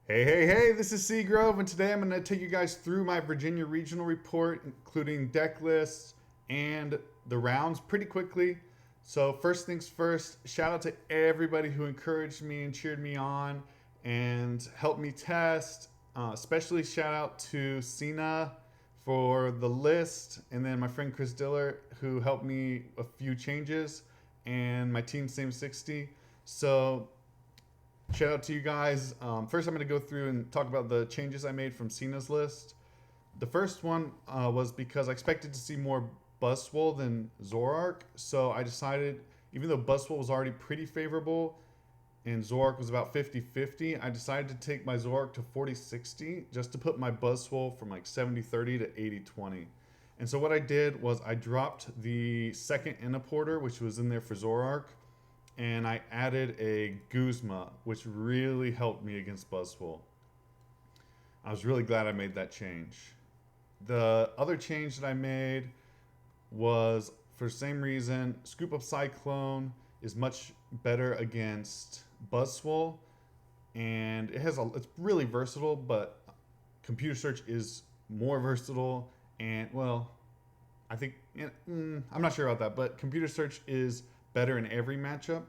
Hey, this is Seagrove, and today I'm going to take you guys through my Virginia Regional report, including deck lists and the rounds pretty quickly. So, first things first, shout out to everybody who encouraged me and cheered me on and helped me test. Especially shout out to Sina for the list, and then my friend Chris Diller who helped me a few changes, and my team Same 60. So, shout out to you guys. First, I'm going to go through and talk about the changes I made from Cena's list. The first one was because I expected to see more Buzzwole than Zorark, so I decided, even though Buzzwole was already pretty favorable and Zorark was about 50-50, I decided to take my Zorark to 40-60 just to put my Buzzwole from like 70-30 to 80-20. And so what I did was I dropped the second Porter, which was in there for Zorark, and I added a Guzma, which really helped me against Buzzwole. I was really glad I made that change. The other change that I made was, for the same reason, Scoop Up Cyclone is much better against Buzzwole, and it's really versatile, but Computer Search is more versatile, and well, I think I'm not sure about that, but Computer Search is better in every matchup,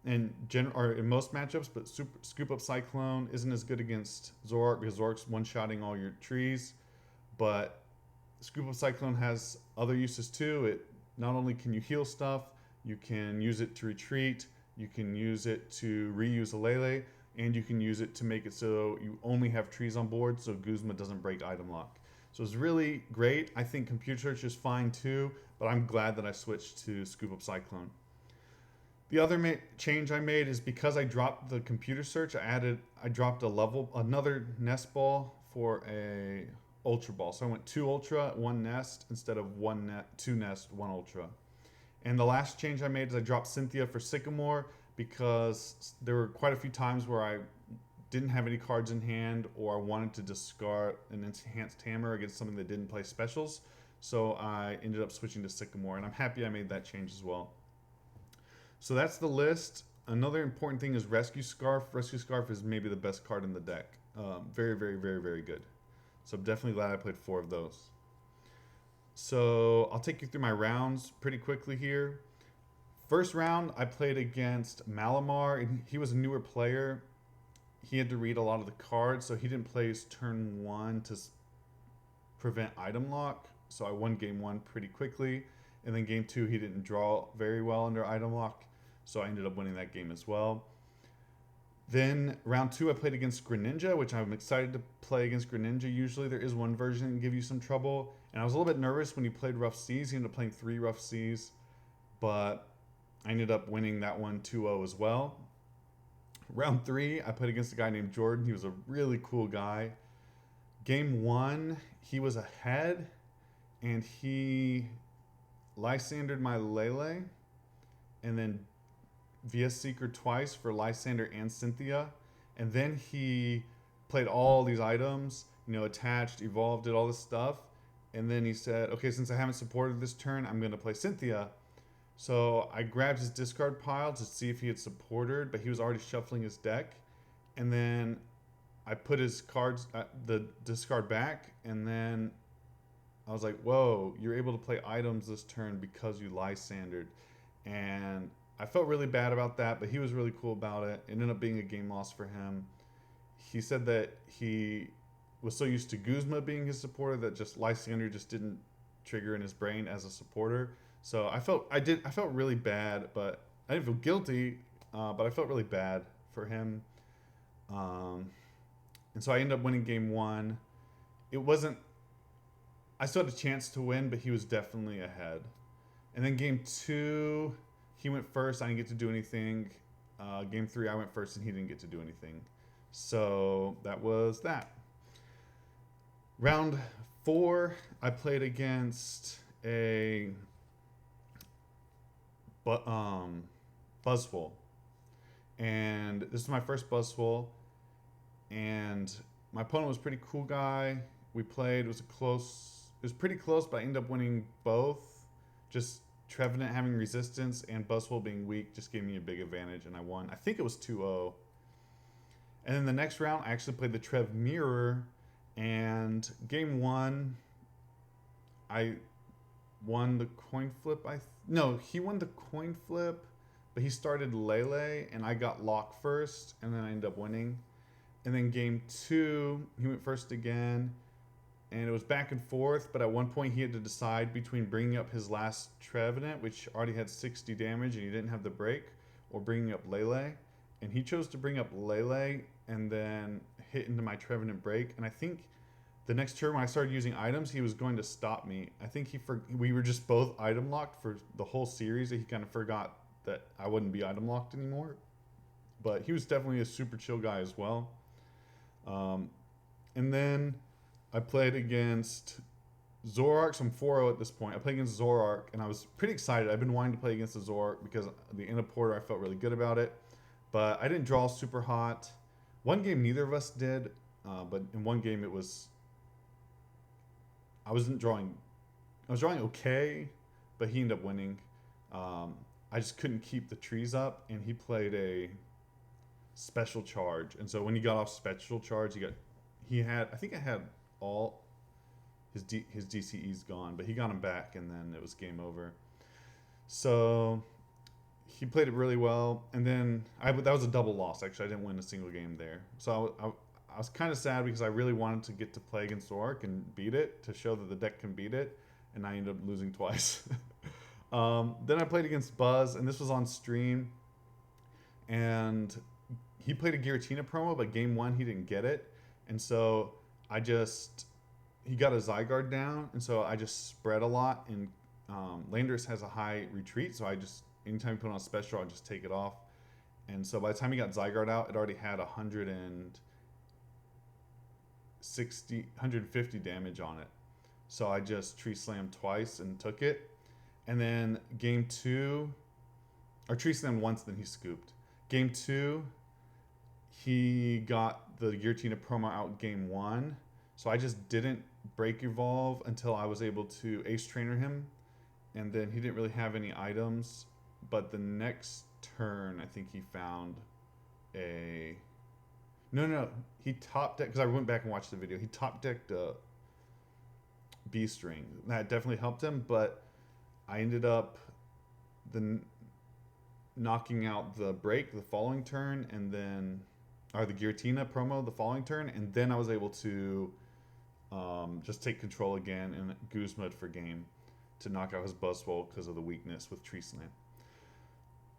or in most matchups. But Scoop Up Cyclone isn't as good against Zorark because Zorark's one-shotting all your trees. But Scoop Up Cyclone has other uses too. It not only can you heal stuff, you can use it to retreat, you can use it to reuse a Lele, and you can use it to make it so you only have trees on board so Guzma doesn't break item lock. So it's really great. I think Computer Search is fine too, but I'm glad that I switched to Scoop Up Cyclone. The other change I made is because I dropped the Computer Search, I dropped another nest ball for a Ultra Ball. So I went 2 Ultra, 1 Nest instead of 2 Nest, 1 Ultra. And the last change I made is I dropped Cynthia for Sycamore because there were quite a few times where I didn't have any cards in hand, or I wanted to discard an enhanced hammer against something that didn't play specials. So I ended up switching to Sycamore, and I'm happy I made that change as well. So that's the list. Another important thing is Rescue Scarf. Rescue Scarf is maybe the best card in the deck. Very good. So I'm definitely glad I played 4 of those. So I'll take you through my rounds pretty quickly here. First round, I played against Malamar, and he was a newer player. He had to read a lot of the cards, so he didn't play his turn 1 to prevent item lock. So I won game 1 pretty quickly, and then game 2 he didn't draw very well under item lock, so I ended up winning that game as well. Then round 2 I played against Greninja, which I'm excited to play against Greninja. Usually there is one version that can give you some trouble, and I was a little bit nervous when he played Rough Seas. He ended up playing 3 Rough Seas, but I ended up winning that one 2-0 as well. Round 3, I played against a guy named Jordan. He was a really cool guy. Game 1, he was ahead, and he Lysandered my Lele, and then VS Seeker twice for Lysander and Cynthia. And then he played all these items, attached, evolved, did all this stuff. And then he said, okay, since I haven't supported this turn, I'm going to play Cynthia. So I grabbed his discard pile to see if he had supported, but he was already shuffling his deck. And then I put his cards, the discard back, and then I was like, whoa, you're able to play items this turn because you Lysandered. And I felt really bad about that, but he was really cool about it. It ended up being a game loss for him. He said that he was so used to Guzma being his supporter that just Lysander just didn't trigger in his brain as a supporter. So I felt really bad, but I didn't feel guilty, but I felt really bad for him. And so I ended up winning game 1. I still had a chance to win, but he was definitely ahead. And then game 2, he went first. I didn't get to do anything. Game 3, I went first, and he didn't get to do anything. So that was that. Round 4, I played against a Buzzwole. And this is my first Buzzwole. And my opponent was a pretty cool guy. We played. It was pretty close, but I ended up winning both. Just Trevenant having resistance and Buzzwole being weak just gave me a big advantage, and I won. I think it was 2-0. And then the next round, I actually played the Trev Mirror, and game one, I won the coin flip. No, he won the coin flip, but he started Lele, and I got lock first, and then I ended up winning. And then game two, he went first again, and it was back and forth. But at one point, he had to decide between bringing up his last Trevenant, which already had 60 damage, and he didn't have the break, or bringing up Lele. And he chose to bring up Lele and then hit into my Trevenant break. And I think the next turn when I started using items, he was going to stop me. I think we were just both item locked for the whole series. He kind of forgot that I wouldn't be item locked anymore. But he was definitely a super chill guy as well. And then I played against Zoroark. So I'm 4-0 at this point. I played against Zoroark, and I was pretty excited. I've been wanting to play against the Zoroark because the end of Porter, I felt really good about it. But I didn't draw super hot. One game, neither of us did. But in one game, I was drawing okay, but he ended up winning. I just couldn't keep the trees up, and he played a special charge. And so when he got off special charge, I think I had all his DCEs gone, but he got him back, and then it was game over. So he played it really well, and then that was a double loss. Actually, I didn't win a single game there. So I was kind of sad because I really wanted to get to play against Zoroark and beat it to show that the deck can beat it, and I ended up losing twice. Then I played against Buzz, and this was on stream, and he played a Giratina promo, but game one he didn't get it, and so he got a Zygarde down, and so I just spread a lot, and Landorus has a high retreat, so anytime you put on a special, I just take it off. And so by the time he got Zygarde out, it already had 150 damage on it. So I just tree slammed twice and took it. And then game two, or tree slammed once, then he scooped. Game two, he got the Giratina promo out game one. So I just didn't break evolve until I was able to ace trainer him. And then he didn't really have any items. But the next turn, I think he found he top decked, because I went back and watched the video. He top decked a B-string. That definitely helped him, but I ended up knocking out the break the following turn, or the Giratina promo the following turn, and then I was able to just take control again and Guzma for game to knock out his Buzzwole because of the weakness with Tree Slam.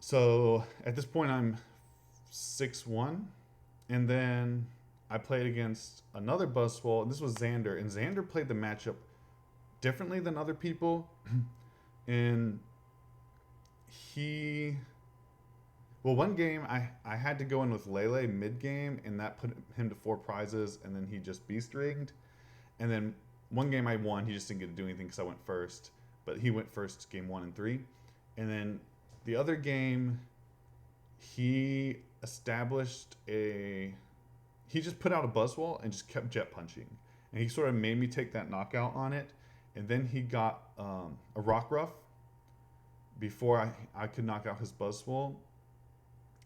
So at this point, I'm 6-1. And then I played against another Buzzwole, and this was Xander. And Xander played the matchup differently than other people. And one game I had to go in with Lele mid-game, and that put him to 4 prizes, and then he just beast-rigged. And then one game I won, he just didn't get to do anything because I went first. But he went first game 1 and 3. And then the other game, he just put out a Buzzwole and just kept jet punching. And he sort of made me take that knockout on it. And then he got a Rock Ruff before I could knock out his Buzzwole.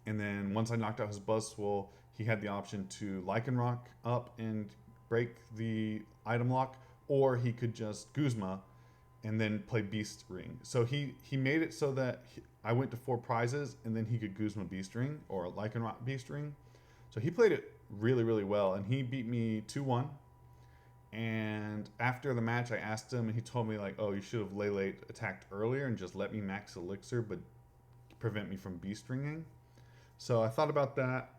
And then once I knocked out his Buzzwole, he had the option to Lycanroc up and break the item lock, or he could just Guzma and then play Beast Ring. So he made it so that I went to 4 prizes, and then he could Guzma Beast Ring or Lycanroc Beast Ring. So he played it really, really well, and he beat me 2-1. And after the match, I asked him, and he told me, like, oh, you should have Lele attacked earlier and just let me max Elixir, but prevent me from Beast Ringing. So I thought about that,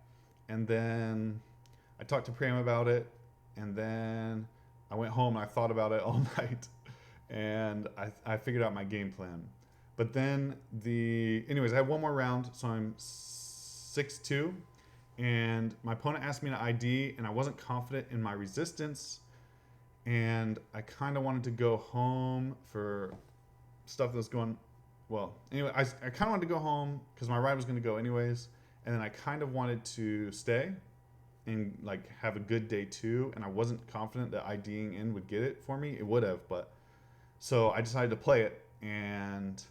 and then I talked to Pram about it, and then I went home and I thought about it all night. And I figured out my game plan. But then anyways, I had one more round, so I'm 6-2. And my opponent asked me to ID, and I wasn't confident in my resistance. And I kind of wanted to go home for stuff that was going well. Anyway, I kind of wanted to go home because my ride was going to go anyways. And then I kind of wanted to stay and like have a good day too. And I wasn't confident that IDing in would get it for me. It would have, but so I decided to play it, and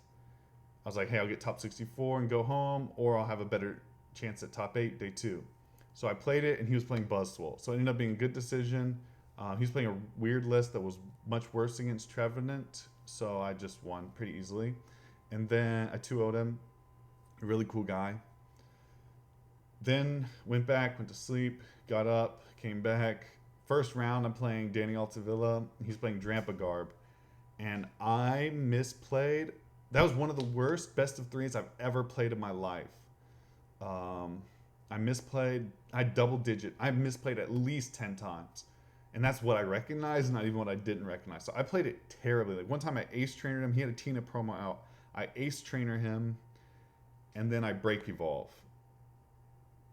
I was like, hey, I'll get top 64 and go home, or I'll have a better chance at top 8 day 2. So I played it, and he was playing Buzzswole. So it ended up being a good decision. He was playing a weird list that was much worse against Trevenant, so I just won pretty easily. And then I 2-0'd him. A really cool guy. Then went back, went to sleep, got up, came back. First round, I'm playing Danny Altavilla. He's playing Drampagarb. And I misplayed. That was one of the worst best of threes I've ever played in my life. I misplayed. I double digit. I misplayed at least 10 times. And that's what I recognized, not even what I didn't recognize. So I played it terribly. Like one time I ace trainer him. He had a Tina promo out. I ace trainer him, and then I break evolve.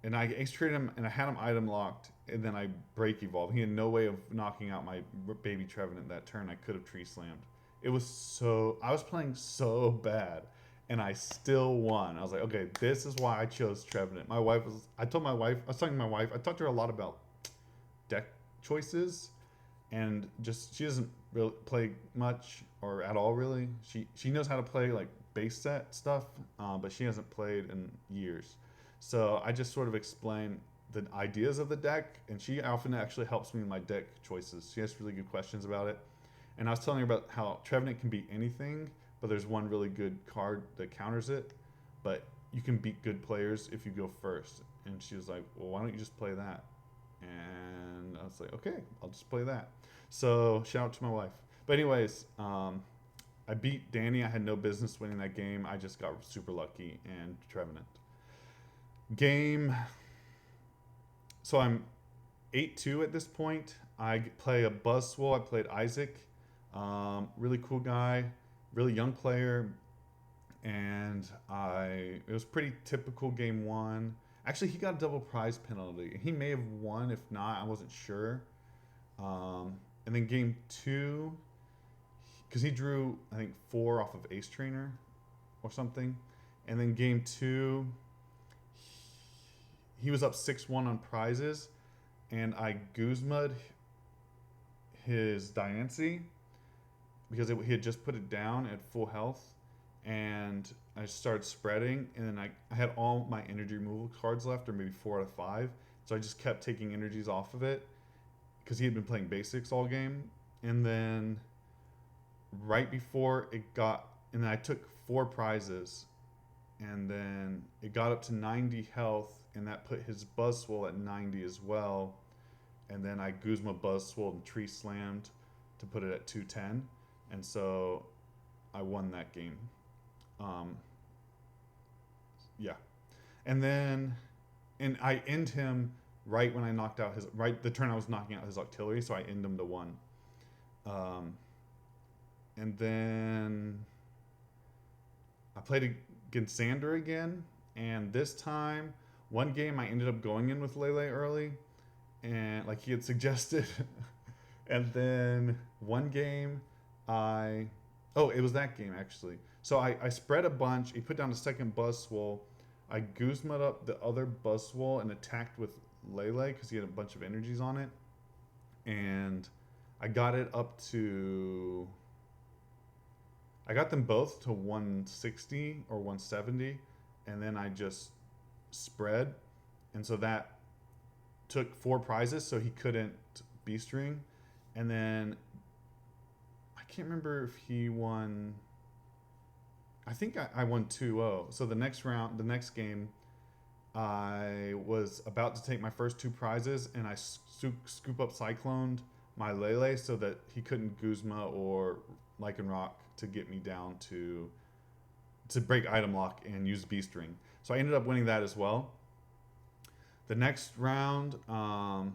And I ace traded him, and I had him item locked, and then I break evolve. He had no way of knocking out my baby Trevenant that turn. I could have tree slammed. It was so... I was playing so bad, and I still won. I was like, okay, this is why I chose Trevenant. My wife was... I told my wife... I was talking to my wife. I talked to her a lot about deck choices, and just... She doesn't really play much, or at all, really. She knows how to play, like, base set stuff, but she hasn't played in years. So I just sort of explain the ideas of the deck, and she often actually helps me in my deck choices. She has really good questions about it. And I was telling her about how Trevenant can beat anything, but there's one really good card that counters it. But you can beat good players if you go first. And she was like, well, why don't you just play that? And I was like, okay, I'll just play that. So shout out to my wife. But anyways, I beat Danny. I had no business winning that game. I just got super lucky, and Trevenant. Game. So I'm 8-2 at this point. I play a Buzzswole. I played Isaac. Really cool guy, really young player, and it was pretty typical game one. Actually, he got a double prize penalty. He may have won. If not, I wasn't sure. And then game two, because he drew, I think, 4 off of Ace Trainer or something. And then game two, he was up 6-1 on prizes, and I Guzma'd his Diancie because he had just put it down at full health, and I started spreading, and then I had all my energy removal cards left, or maybe 4 out of 5, so I just kept taking energies off of it because he had been playing basics all game. And then right before it got, and then I took 4 prizes, and then it got up to 90 health, and that put his Buzzswole at 90 as well. And then I Guzma Buzzswole and tree slammed to put it at 210. And so I won that game. Yeah. And then, and I end him right when I knocked out his, right the turn I was knocking out his artillery, so I end him to 1. And then I played against Xander again, and this time, one game I ended up going in with Lele early, and like he had suggested. And then one game it was that game actually. So I spread a bunch. He put down a second Buzzswole. I Guzma'd up the other Buzzswole and attacked with Lele because he had a bunch of energies on it. And I got it up to... I got them both to 160 or 170, and then I just spread, and so that took 4 prizes, so he couldn't B-string. And then I can't remember if he won. I think I won 2-0. So the next round, the next game, I was about to take my first 2 prizes, and I scoop up Cycloned my Lele so that he couldn't Guzma or Lycanroc to get me down to break item lock and use B-string. So I ended up winning that as well. The next round, I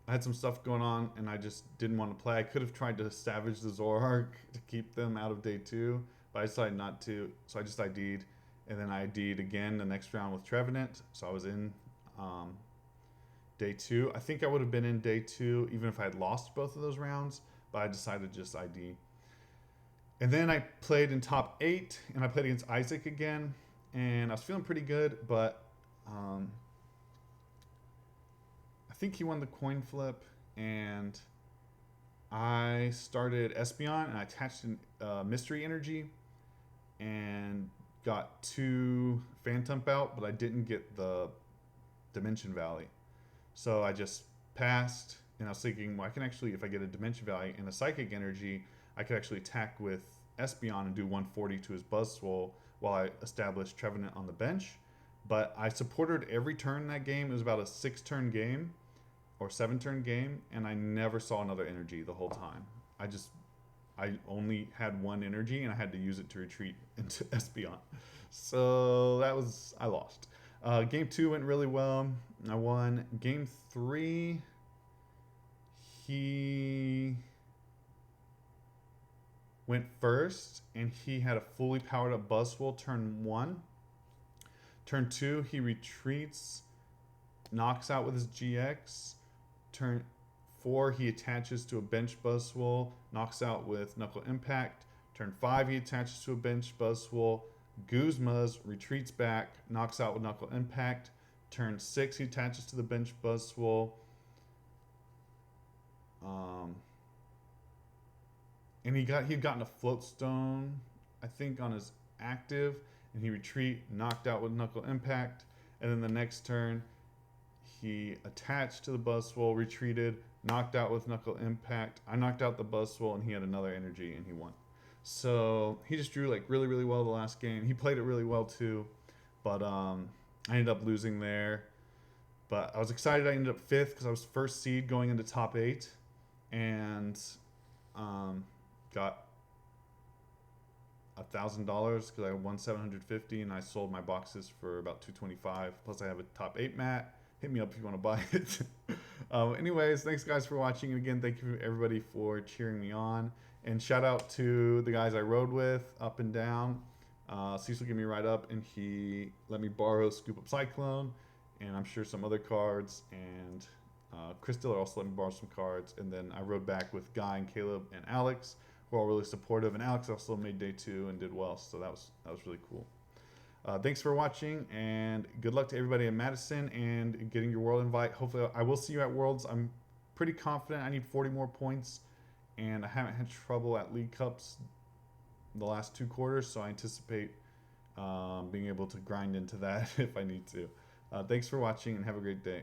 had some stuff going on, and I just didn't want to play. I could have tried to Savage the Zoroark to keep them out of day 2, but I decided not to, so I just ID'd. And then I ID'd again the next round with Trevenant, so I was in day 2. I think I would have been in day 2 even if I had lost both of those rounds, but I decided to just ID. And then I played in top 8, and I played against Isaac again, and I was feeling pretty good, but I think he won the coin flip, and I started Espeon, and I attached Mystery Energy, and got 2 Phantump out, but I didn't get the Dimension Valley. So I just passed, and I was thinking, well, I can actually, if I get a Dimension Valley and a Psychic Energy, I could actually attack with Espeon and do 140 to his Buzzwole while I established Trevenant on the bench. But I supported every turn in that game. It was about a 6-turn game or 7-turn game, and I never saw another energy the whole time. I only had one energy, and I had to use it to retreat into Espeon. So I lost. Game 2 went really well. I won. Game 3, he went first, and he had a fully powered up Buzzwole turn 1. Turn 2, he retreats, knocks out with his GX. Turn 4, he attaches to a bench Buzzwole, knocks out with Knuckle Impact. Turn 5, he attaches to a bench Buzzwole, Guzma's, retreats back, knocks out with Knuckle Impact. Turn 6, he attaches to the bench Buzzwole. And he'd gotten a Float Stone, I think, on his active, and he knocked out with Knuckle Impact. And then the next turn, he attached to the Buzzwole, retreated, knocked out with Knuckle Impact. I knocked out the Buzzwole, and he had another energy, and he won. So he just drew like really, really well the last game. He played it really well too, but I ended up losing there. But I was excited. I ended up 5th because I was first seed going into top 8, and got $1,000 because I won $750, and I sold my boxes for about $225. Plus, I have a top 8 mat. Hit me up if you want to buy it. Anyways, thanks guys for watching, and again, thank you everybody for cheering me on. And shout out to the guys I rode with up and down. Cecil gave me a ride up, and he let me borrow Scoop Up Cyclone, and I'm sure some other cards. And Chris Diller also let me borrow some cards. And then I rode back with Guy and Caleb and Alex, who are all really supportive. And Alex also made day 2 and did well, so that was really cool. Thanks for watching, and good luck to everybody in Madison and getting your World invite. Hopefully, I will see you at Worlds. I'm pretty confident. I need 40 more points, and I haven't had trouble at League Cups the last 2 quarters, so I anticipate being able to grind into that if I need to. Thanks for watching, and have a great day.